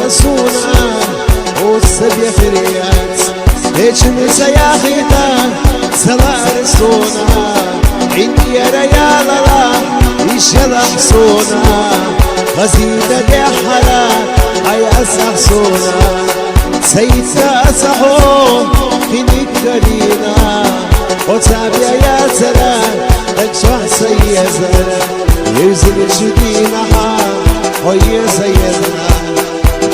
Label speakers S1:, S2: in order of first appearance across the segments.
S1: سونا والسبيع فريات هيجن سياخيتا سلار سونا عندي يا ريال الله يشلح سونا غزيدة دي حلا هيا سحسونا سيدنا أسحو خنيك قرينا وتابع يا سلام تكشح سيزنا يوزن شدينا حام ويا سيدنا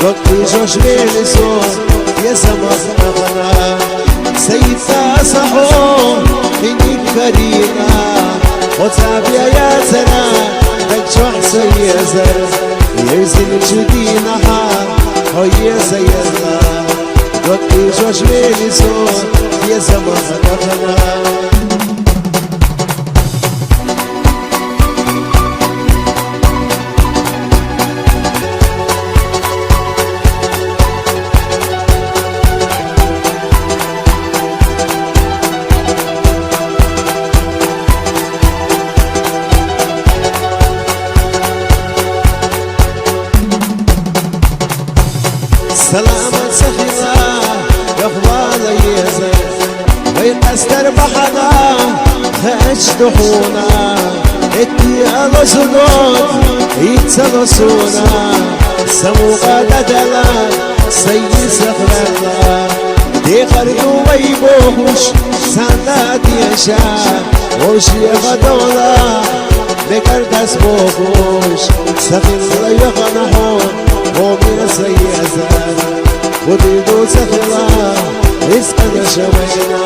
S1: وقتي جوش بيلسو يا سمخنا غنا سيدنا أسحو خنيك قرينا وتابع يا سلام تكشح سيزنا يوزن شدينا حام ويا سيدنا وقتي جوش بيلسو يا سمخنا غنا سلامة سخيرة يخوال يزن وين استربحنا خش دحونا اتي الاسدود يتسلسونا سموقة ددلا سيد سخرنا دي خردو ويبوش سندات يشا وش يغدولا بكردس بوكوش سخير يغنحون ومن سيئة وديدو سخلا اسقنا شوينا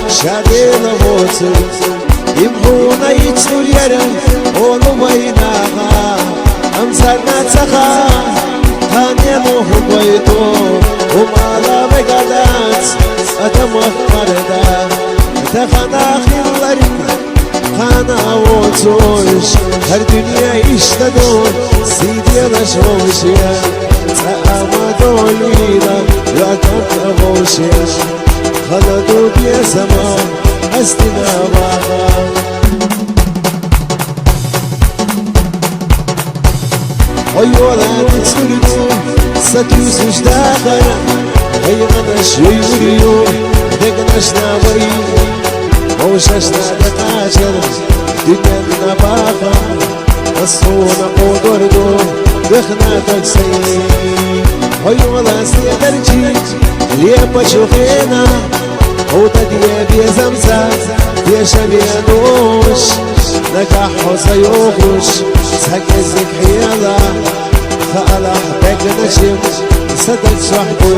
S1: شادي لغوتر يبغونا يتسور يرن ولو ويناها أمسرنا تخا هاني موه بيتو ومالا بقادات أتمخ مردا تخنا خلالين خانا ووتوش هر دنيا يشتدون سيدي رشوشيا تأما دولينا لا تنغوشيا خلدو بيا زمان أستنا باها ويولا تسردو ستوسش داخل غيرناش يوريو دقناش ناوي موشاشنا دقاشر دقنا باها الصونا قدردو دخنا تكسي ويولا سيدرجي ليه بشوفينا وتدي بيزمزة بيشبيه نوش نكح وسيوخش سكزك حيالا خالح بك نشم صدق صحبه